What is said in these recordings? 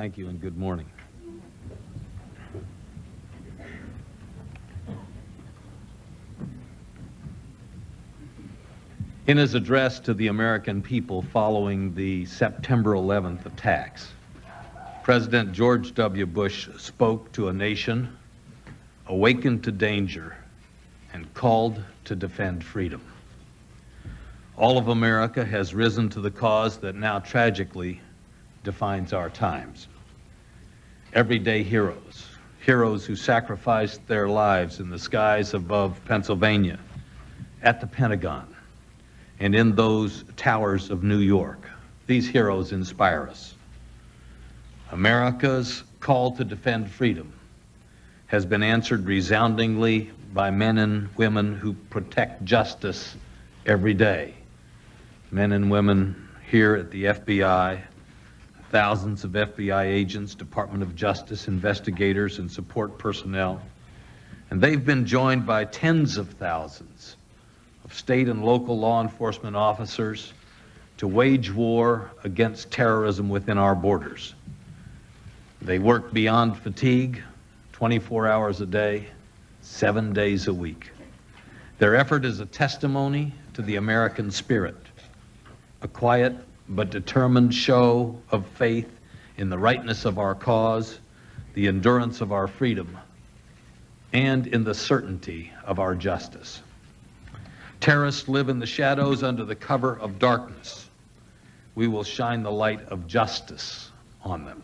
Thank you and good morning. In his address to the American people following the September 11th attacks, President George W. Bush spoke to a nation awakened to danger and called to defend freedom. All of America has risen to the cause that now tragically defines our times. Everyday heroes, heroes who sacrificed their lives in the skies above Pennsylvania, at the Pentagon, and in those towers of New York. These heroes inspire us. America's call to defend freedom has been answered resoundingly by men and women who protect justice every day. Men and women here at the FBI, thousands of FBI agents, Department of Justice investigators, and support personnel. And they've been joined by tens of thousands of state and local law enforcement officers to wage war against terrorism within our borders. They work beyond fatigue, 24 hours a day, 7 days a week. Their effort is a testimony to the American spirit, a quiet but determined show of faith in the rightness of our cause, the endurance of our freedom, and in the certainty of our justice. Terrorists live in the shadows under the cover of darkness. We will shine the light of justice on them.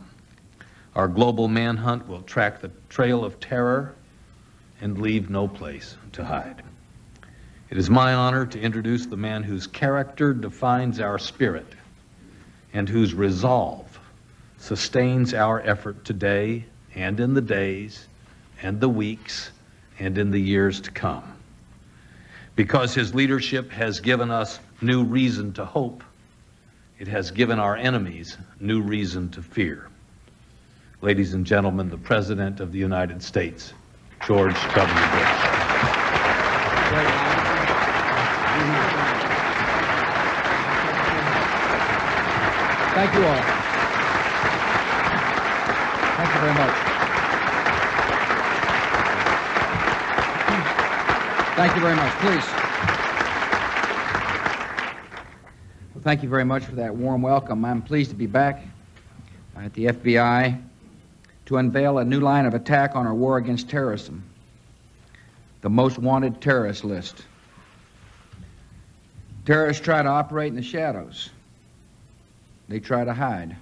Our global manhunt will track the trail of terror and leave no place to hide. It is my honor to introduce the man whose character defines our spirit and whose resolve sustains our effort today and in the days and the weeks and in the years to come. Because his leadership has given us new reason to hope, it has given our enemies new reason to fear. Ladies and gentlemen, the President of the United States, George W. Bush. Thank you all. Thank you very much. Thank you very much. Please. Well, thank you very much for that warm welcome. I'm pleased to be back at the FBI to unveil a new line of attack on our war against terrorism, the most wanted terrorist list. Terrorists try to operate in the shadows. They try to hide.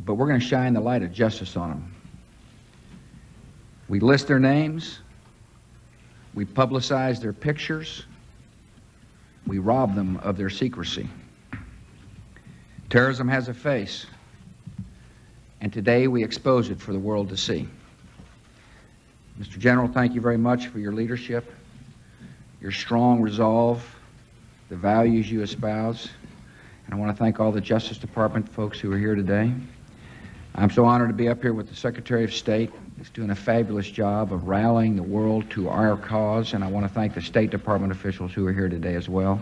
But we're going to shine the light of justice on them. We list their names. We publicize their pictures. We rob them of their secrecy. Terrorism has a face, and today we expose it for the world to see. Mr. General, thank you very much for your leadership, your strong resolve, the values you espouse. And I want to thank all the Justice Department folks who are here today. I'm so honored to be up here with the Secretary of State. He's doing a fabulous job of rallying the world to our cause, and I want to thank the State Department officials who are here today as well.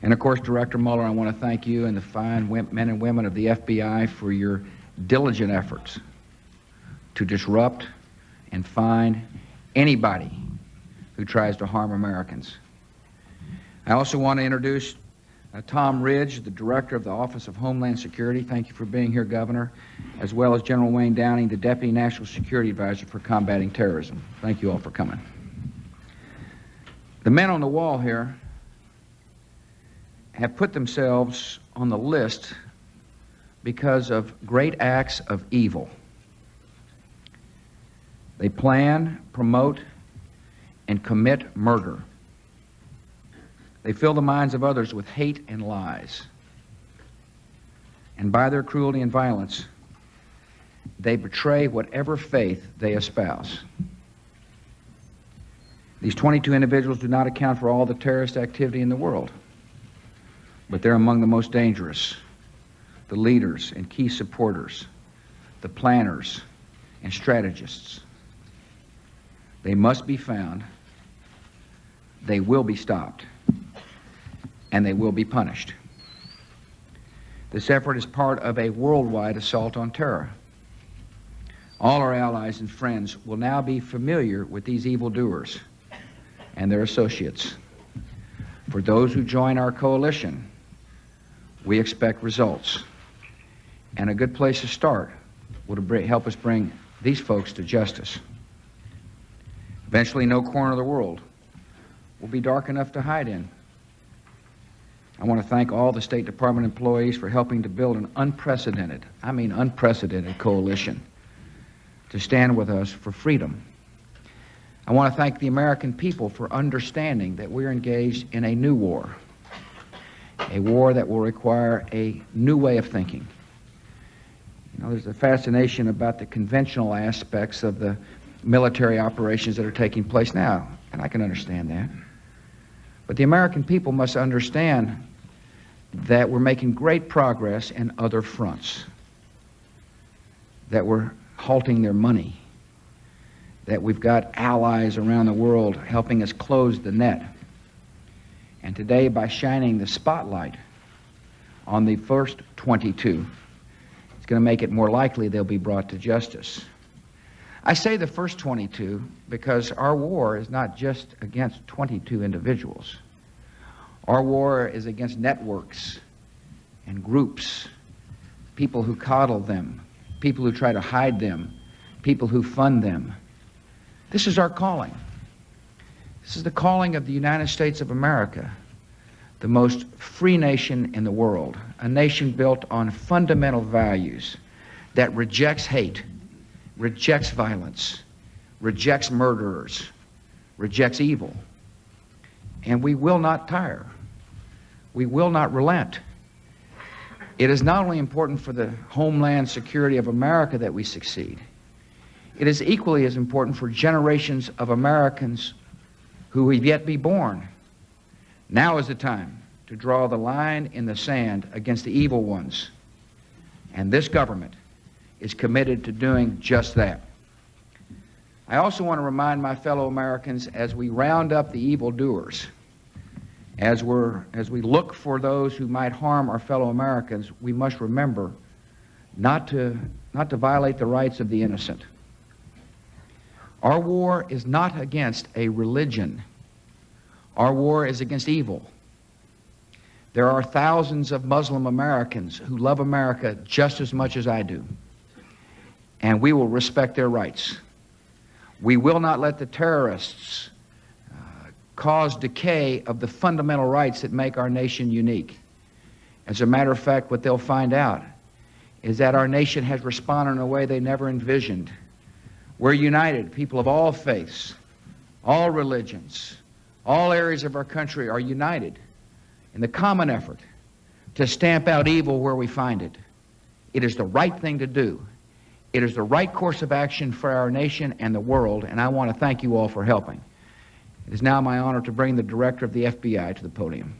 And of course, Director Mueller, I want to thank you and the fine men and women of the FBI for your diligent efforts to disrupt and find anybody who tries to harm Americans. I also want to introduce Tom Ridge, the Director of the Office of Homeland Security. Thank you for being here, Governor, as well as General Wayne Downing, the Deputy National Security Advisor for Combating Terrorism. Thank you all for coming. The men on the wall here have put themselves on the list because of great acts of evil. They plan, promote, and commit murder. They fill the minds of others with hate and lies. And by their cruelty and violence, they betray whatever faith they espouse. These 22 individuals do not account for all the terrorist activity in the world, but they're among the most dangerous, the leaders and key supporters, the planners and strategists. They must be found, they will be stopped, and they will be punished. This effort is part of a worldwide assault on terror. All our allies and friends will now be familiar with these evildoers and their associates. For those who join our coalition, we expect results. And a good place to start would help us bring these folks to justice. Eventually, no corner of the world will be dark enough to hide in. I want to thank all the State Department employees for helping to build an unprecedented, I mean unprecedented coalition to stand with us for freedom. I want to thank the American people for understanding that we're engaged in a new war, a war that will require a new way of thinking. You know, there's a fascination about the conventional aspects of the military operations that are taking place now, and I can understand that. But the American people must understand that we're making great progress in other fronts, that we're halting their money, that we've got allies around the world helping us close the net. And today, by shining the spotlight on the first 22, it's going to make it more likely they'll be brought to justice. I say the first 22 because our war is not just against 22 individuals. Our war is against networks and groups, people who coddle them, people who try to hide them, people who fund them. This is our calling. This is the calling of the United States of America, the most free nation in the world, a nation built on fundamental values that rejects hate, rejects violence, rejects murderers, rejects evil. And we will not tire. We will not relent. It is not only important for the homeland security of America that we succeed, it is equally as important for generations of Americans who have yet to be born. Now is the time to draw the line in the sand against the evil ones. And this government is committed to doing just that. I also want to remind my fellow Americans, as we round up the evildoers, as we look for those who might harm our fellow Americans, we must remember not to violate the rights of the innocent. Our war is not against a religion. Our war is against evil. There are thousands of Muslim Americans who love America just as much as I do, and we will respect their rights. We will not let the terrorists cause decay of the fundamental rights that make our nation unique. As a matter of fact, what they'll find out is that our nation has responded in a way they never envisioned. We're united. People of all faiths, all religions, all areas of our country are united in the common effort to stamp out evil where we find it. It is the right thing to do. It is the right course of action for our nation and the world, and I want to thank you all for helping. It is now my honor to bring the Director of the FBI to the podium.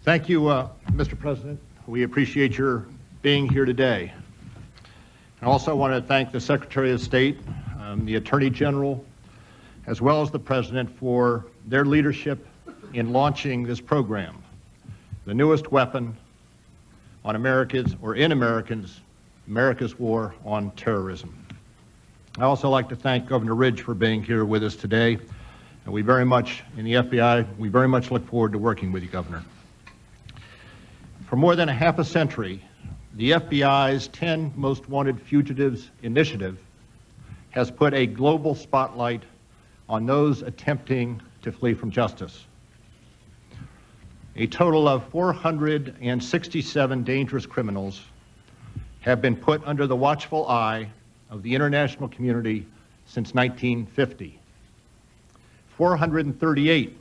Thank you, Mr. President. We appreciate your being here today. I also want to thank the Secretary of State, the Attorney General, as well as the President for their leadership in launching this program, the newest weapon on America's war on terrorism. I also like to thank Governor Ridge for being here with us today, and we very much, in the FBI, we very much look forward to working with you, Governor. For more than a half a century, the FBI's 10 Most Wanted Fugitives initiative has put a global spotlight on those attempting to flee from justice. A total of 467 dangerous criminals have been put under the watchful eye of the international community since 1950. 438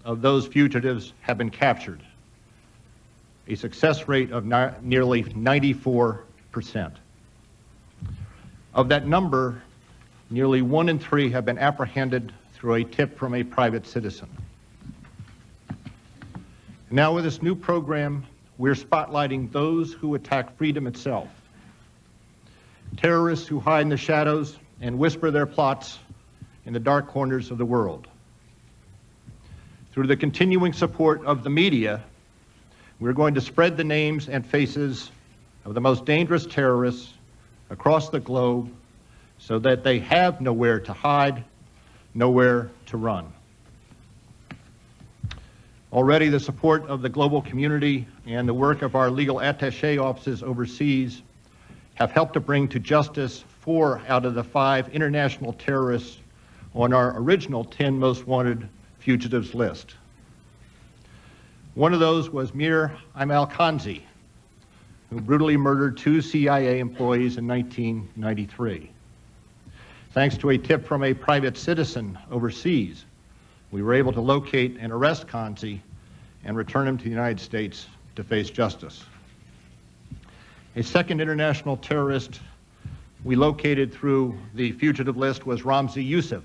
of those fugitives have been captured, a success rate of nearly 94%. Of that number, nearly 1 in 3 have been apprehended through a tip from a private citizen. Now with this new program, we're spotlighting those who attack freedom itself. Terrorists who hide in the shadows and whisper their plots in the dark corners of the world. Through the continuing support of the media, we're going to spread the names and faces of the most dangerous terrorists across the globe so that they have nowhere to hide, nowhere to run. Already the support of the global community and the work of our legal attaché offices overseas have helped to bring to justice 4 out of the 5 international terrorists on our original 10 most wanted fugitives list. One of those was Mir Aimal-Khanzi, who brutally murdered 2 CIA employees in 1993. Thanks to a tip from a private citizen overseas, we were able to locate and arrest Khanzi and return him to the United States to face justice. A second international terrorist we located through the fugitive list was Ramzi Youssef,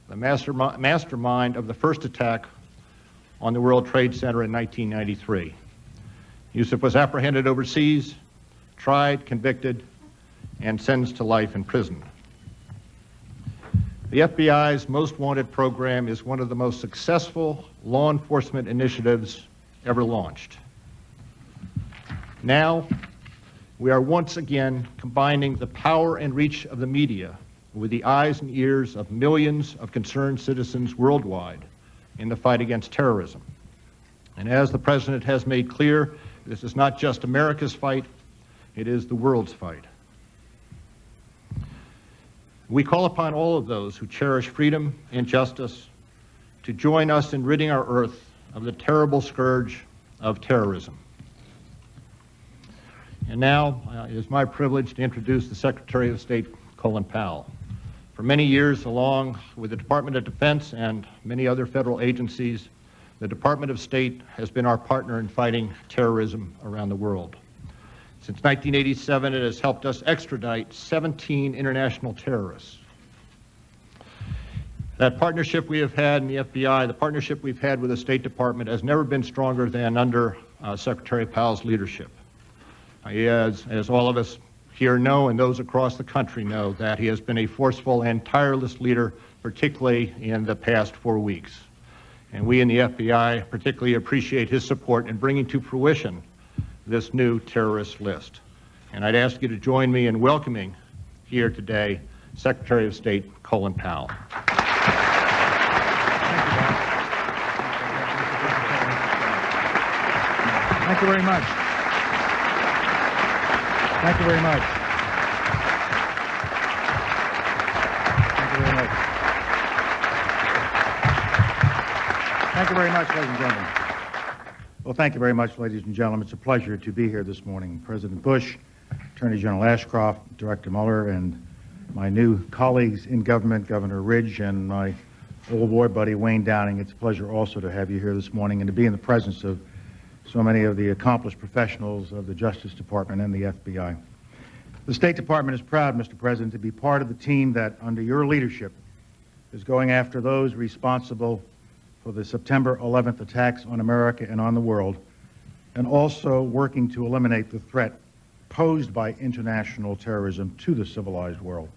the mastermind of the first attack on the World Trade Center in 1993. Youssef was apprehended overseas, tried, convicted, and sentenced to life in prison. The FBI's Most Wanted program is one of the most successful law enforcement initiatives ever launched. Now, we are once again combining the power and reach of the media with the eyes and ears of millions of concerned citizens worldwide in the fight against terrorism. And as the President has made clear, this is not just America's fight, it is the world's fight. We call upon all of those who cherish freedom and justice to join us in ridding our earth of the terrible scourge of terrorism. And now it is my privilege to introduce the Secretary of State, Colin Powell. For many years, along with the Department of Defense and many other federal agencies, the Department of State has been our partner in fighting terrorism around the world. Since 1987, it has helped us extradite 17 international terrorists. That partnership we have had in the FBI, the partnership we've had with the State Department, has never been stronger than under Secretary Powell's leadership. As all of us here know, and those across the country know, that he has been a forceful and tireless leader, particularly in the past 4 weeks. And we in the FBI particularly appreciate his support in bringing to fruition this new terrorist list. And I'd ask you to join me in welcoming here today Secretary of State Colin Powell. Thank you very much. Thank you very much. Thank you very much. Thank you very much, ladies and gentlemen. Well, thank you very much, ladies and gentlemen. It's a pleasure to be here this morning. President Bush, Attorney General Ashcroft, Director Mueller, and my new colleagues in government, Governor Ridge, and my old boy buddy Wayne Downing. It's a pleasure also to have you here this morning and to be in the presence of so many of the accomplished professionals of the Justice Department and the FBI. The State Department is proud, Mr. President, to be part of the team that, under your leadership, is going after those responsible for the September 11th attacks on America and on the world, and also working to eliminate the threat posed by international terrorism to the civilized world.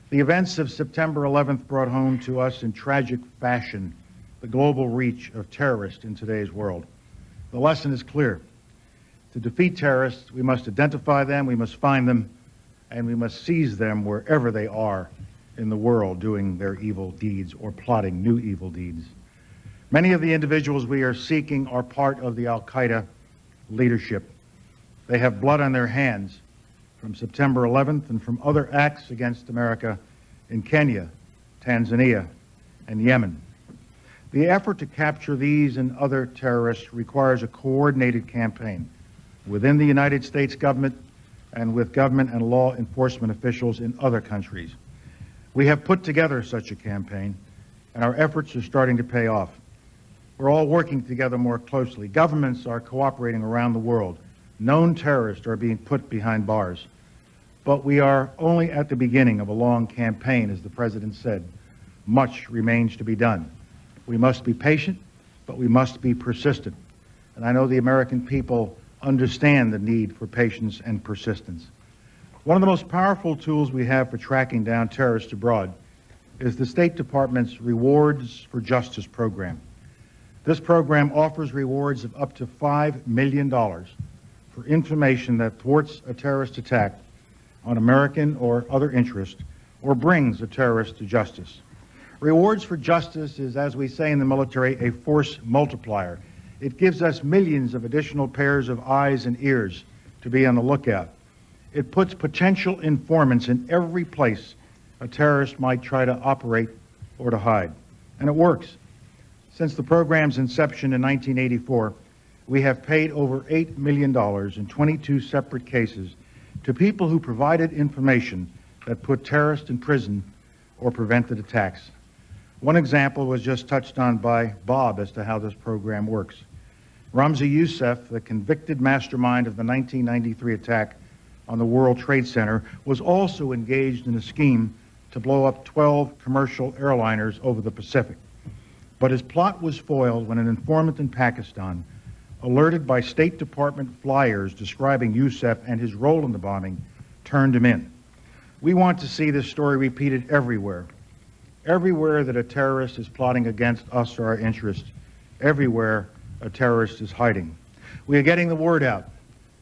The events of September 11th brought home to us in tragic fashion the global reach of terrorists in today's world. The lesson is clear. To defeat terrorists, we must identify them, we must find them, and we must seize them wherever they are in the world doing their evil deeds or plotting new evil deeds. Many of the individuals we are seeking are part of the al-Qaeda leadership. They have blood on their hands from September 11th and from other acts against America in Kenya, Tanzania, and Yemen. The effort to capture these and other terrorists requires a coordinated campaign within the United States government and with government and law enforcement officials in other countries. We have put together such a campaign, and our efforts are starting to pay off. We're all working together more closely. Governments are cooperating around the world. Known terrorists are being put behind bars. But we are only at the beginning of a long campaign, as the President said. Much remains to be done. We must be patient, but we must be persistent. and I know the American people understand the need for patience and persistence. One of the most powerful tools we have for tracking down terrorists abroad is the State Department's Rewards for Justice program. This program offers rewards of up to $5 million for information that thwarts a terrorist attack on American or other interest or brings a terrorist to justice. Rewards for Justice is, as we say in the military, a force multiplier. It gives us millions of additional pairs of eyes and ears to be on the lookout. It puts potential informants in every place a terrorist might try to operate or to hide. And it works. Since the program's inception in 1984, we have paid over $8 million in 22 separate cases to people who provided information that put terrorists in prison or prevented attacks. One example was just touched on by Bob as to how this program works. Ramzi Youssef, the convicted mastermind of the 1993 attack on the World Trade Center, was also engaged in a scheme to blow up 12 commercial airliners over the Pacific. But his plot was foiled when an informant in Pakistan, alerted by State Department flyers describing Youssef and his role in the bombing, turned him in. We want to see this story repeated everywhere. Everywhere that a terrorist is plotting against us or our interests, everywhere a terrorist is hiding. We are getting the word out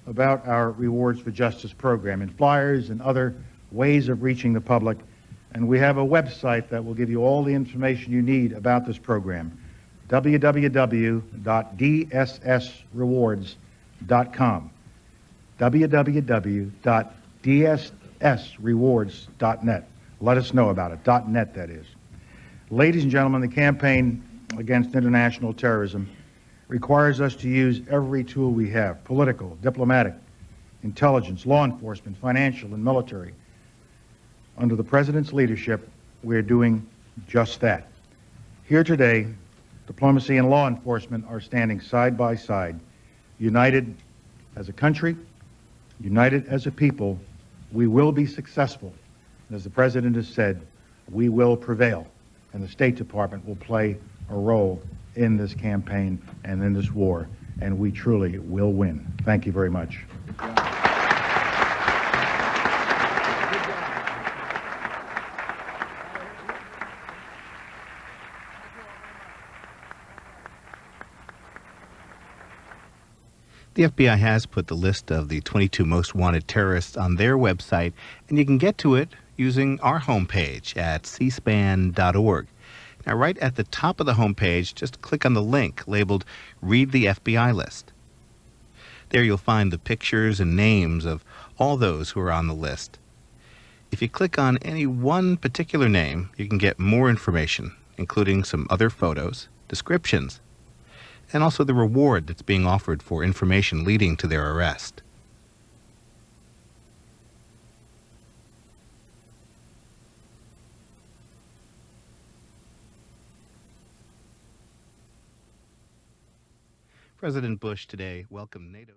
about our Rewards for Justice program in flyers and other ways of reaching the public, and we have a website that will give you all the information you need about this program, www.dssrewards.com, www.dssrewards.net. Let us know about it, .net that is. Ladies and gentlemen, the campaign against international terrorism requires us to use every tool we have, political, diplomatic, intelligence, law enforcement, financial, and military. Under the President's leadership, we are doing just that. Here today, diplomacy and law enforcement are standing side by side, united as a country, united as a people. We will be successful. As the President has said, we will prevail, and the State Department will play a role in this campaign and in this war, and we truly will win. Thank you very much. The FBI has put the list of the 22 most wanted terrorists on their website, and you can get to it using our homepage at cspan.org. Now, right at the top of the homepage, just click on the link labeled Read the FBI List. There you'll find the pictures and names of all those who are on the list. If you click on any one particular name, you can get more information, including some other photos, descriptions, and also the reward that's being offered for information leading to their arrest. President Bush today welcomed NATO